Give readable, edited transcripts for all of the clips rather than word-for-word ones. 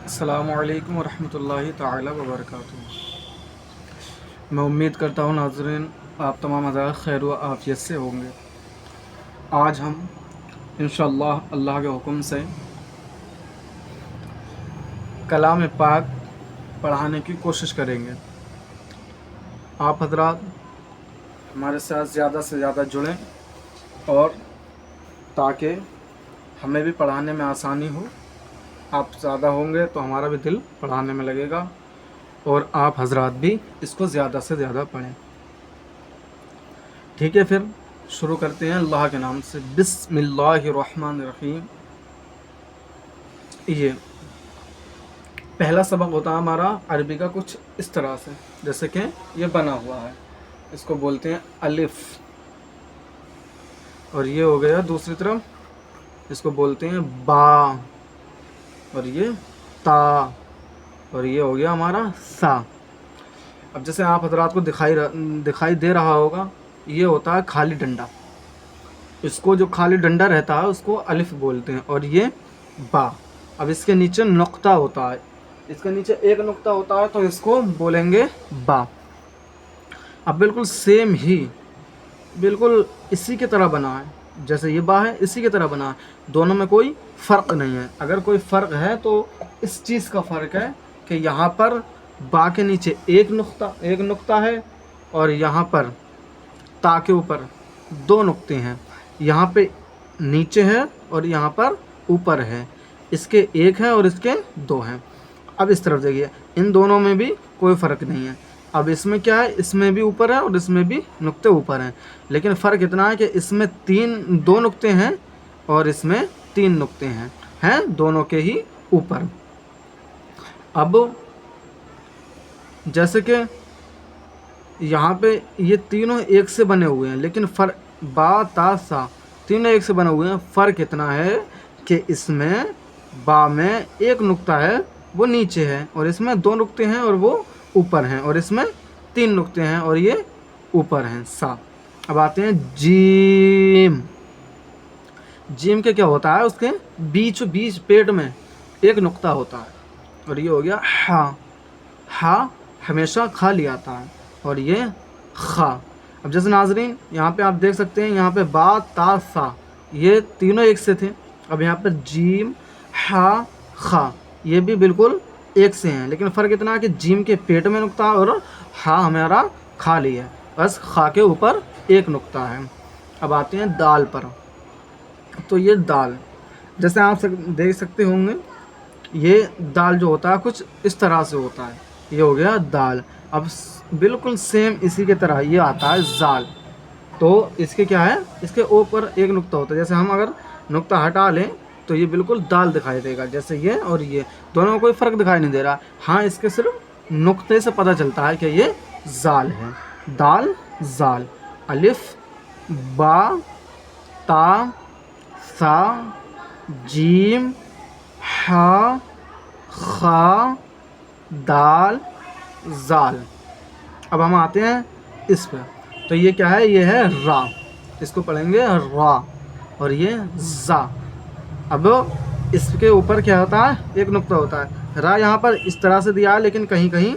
अस्सलामु अलैकुम वरहमतुल्लाहि ताला वबरकातुहू। मैं उम्मीद करता हूँ नाज़रीन आप तमाम हज़रात खैर व आफ़ियत से होंगे। आज हम इंशाअल्लाह अल्लाह के हुक्म से कलाम पाक पढ़ाने की कोशिश करेंगे। आप हज़रात हमारे साथ ज़्यादा से ज़्यादा जुड़ें और ताकि हमें भी पढ़ाने में आसानी हो। आप ज़्यादा होंगे तो हमारा भी दिल पढ़ाने में लगेगा और आप हज़रात भी इसको ज़्यादा से ज़्यादा पढ़ें। ठीक है, फिर शुरू करते हैं अल्लाह के नाम से। बिस्मिल्लाहिर्रहमानिर्रहीम। ये पहला सबक होता है हमारा अरबी का कुछ इस तरह से, जैसे कि ये बना हुआ है, इसको बोलते हैं अलिफ। और ये हो गया दूसरी तरफ, इसको बोलते हैं बा, और ये ता, और ये हो गया हमारा सा। अब जैसे आप हज़रात को दिखाई दे रहा होगा, ये होता है खाली डंडा। इसको जो खाली डंडा रहता है उसको अलिफ बोलते हैं। और ये बा। अब इसके नीचे नुक्ता होता है, इसके नीचे एक नुक्ता होता है तो इसको बोलेंगे बा। अब बिल्कुल सेम ही, बिल्कुल इसी की तरह बना है, जैसे ये बा है इसी की तरह बना है। दोनों में कोई फ़र्क नहीं है। अगर कोई फ़र्क है तो इस चीज़ का फ़र्क है कि यहाँ पर बा के नीचे एक नुक्ता है और यहाँ पर ता के ऊपर दो नुक्ते हैं। यहाँ पे नीचे है और यहाँ पर ऊपर है। इसके एक है और इसके दो हैं। अब इस तरफ देखिए, इन दोनों में भी कोई फ़र्क नहीं है। अब इसमें क्या है, इसमें भी ऊपर है और इसमें भी नुक्ते ऊपर हैं, लेकिन फ़र्क इतना है कि इसमें दो नुक्ते हैं और इसमें तीन नुक्ते हैं दोनों के ही ऊपर। अब जैसे कि यहाँ पे ये तीनों एक से बने हुए हैं, लेकिन फ़र्क बा ता सा तीनों एक से बने हुए हैं। फ़र्क इतना है कि इसमें बा में एक नुक्ता है वो नीचे है, और इसमें दो नुक्ते हैं और वो ऊपर हैं, और इसमें तीन नुक्ते हैं और ये ऊपर हैं, सा। अब आते हैं जीम। जीम के क्या होता है, उसके बीच पेट में एक नुक्ता होता है। और ये हो गया हा। हा हमेशा खाली आता है, और ये खा। अब जैसे नाजरीन यहाँ पे आप देख सकते हैं, यहाँ पे बा ता सा ये तीनों एक से थे। अब यहाँ पर जीम हा खा ये भी बिल्कुल एक से हैं, लेकिन फ़र्क इतना है कि जीम के पेट में नुक्ता और हा हमारा खाली है, बस खा के ऊपर एक नुक्ता है। अब आते हैं दाल पर। तो ये दाल, जैसे आप देख सकते होंगे, ये दाल जो होता है कुछ इस तरह से होता है। ये हो गया दाल। अब बिल्कुल सेम इसी के तरह ये आता है जाल। तो इसके क्या है, इसके ऊपर एक नुक्ता होता है। जैसे हम अगर नुक्ता हटा लें तो ये बिल्कुल दाल दिखाई देगा, जैसे ये और ये दोनों में कोई फ़र्क दिखाई नहीं दे रहा। हाँ, इसके सिर्फ नुक्ते से पता चलता है कि ये जाल है। दाल जाल। अलिफ बा ता सा जीम हा खा दाल जाल। अब हम आते हैं इस पर। तो ये क्या है, ये है रा, इसको पढ़ेंगे रा, और ये जा। अब इसके ऊपर क्या होता है, एक नुक्ता होता है। रा यहाँ पर इस तरह से दिया है, लेकिन कहीं कहीं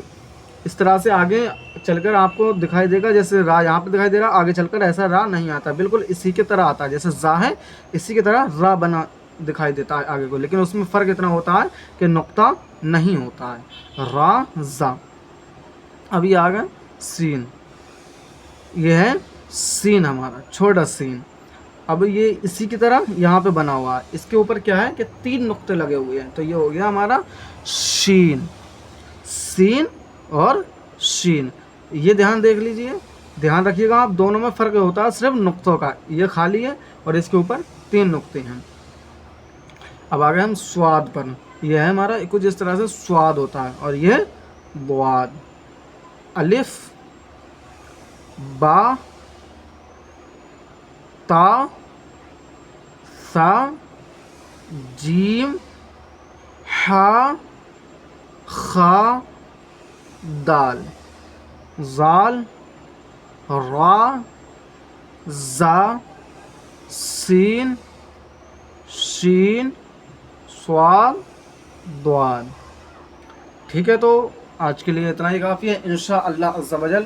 इस तरह से आगे चलकर आपको दिखाई देगा, जैसे रा यहाँ पर दिखाई दे रहा, आगे चलकर ऐसा रा नहीं आता, बिल्कुल इसी की तरह आता है। जैसे जा है इसी की तरह रा बना दिखाई देता है आगे को, लेकिन उसमें फ़र्क इतना होता है कि नुक्ता नहीं होता है। रा जा। अब ये आ गया सीन। ये है सीन हमारा, छोटा सीन। अब ये इसी की तरह यहाँ पे बना हुआ है। इसके ऊपर क्या है कि तीन नुक्ते लगे हुए हैं, तो ये हो गया हमारा शीन। सीन और शीन, ये ध्यान देख लीजिए, ध्यान रखिएगा आप, दोनों में फ़र्क होता है सिर्फ नुक्तों का। ये खाली है और इसके ऊपर तीन नुक्ते हैं। अब आ गए हम स्वाद पर। यह है हमारा कुछ इस तरह से स्वाद होता है, और ये बुआद। अलिफ बा ता सा जीम हा खा दाल जाल रा जा सीन शीन स्वाद द्वाद। ٹھیک ہے، تو آج کے لیے اتنا ہی کافی ہے. انشاءاللہ عز و جل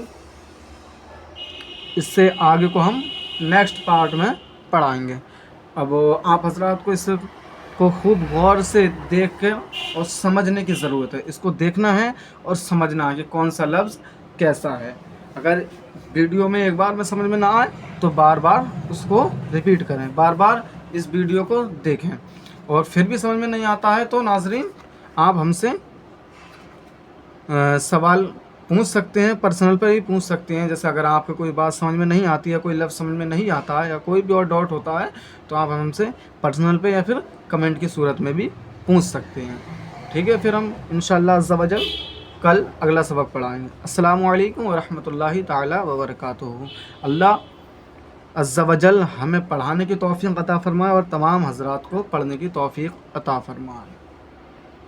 اس سے آگے کو ہم نیکسٹ پارٹ میں پڑھائیں گے. اب آپ حضرات کو اس کو خوب غور سے دیکھ کے اور سمجھنے کی ضرورت ہے. اس کو دیکھنا ہے اور سمجھنا ہے کہ کون سا لفظ کیسا ہے. اگر ویڈیو میں ایک بار میں سمجھ میں نہ آئے تو بار بار اس کو ریپیٹ کریں، بار بار اس ویڈیو کو دیکھیں. اور پھر بھی سمجھ میں نہیں آتا ہے تو ناظرین آپ ہم سے سوال پوچھ سکتے ہیں، پرسنل پر بھی پوچھ سکتے ہیں. جیسے اگر آپ کو کوئی بات سمجھ میں نہیں آتی ہے، کوئی لفظ سمجھ میں نہیں آتا ہے، یا کوئی بھی اور ڈاؤٹ ہوتا ہے تو آپ ہم سے پرسنل پہ یا پھر کمنٹ کی صورت میں بھی پوچھ سکتے ہیں. ٹھیک ہے، پھر ہم انشاءاللہ عز و جل کل اگلا سبق پڑھائیں گے. السلام علیکم ورحمۃ اللہ تعالی وبرکاتہ. اللہ عز و جل ہمیں پڑھانے کی توفیق عطا فرمائے اور تمام حضرات کو پڑھنے کی توفیق عطا فرمائے.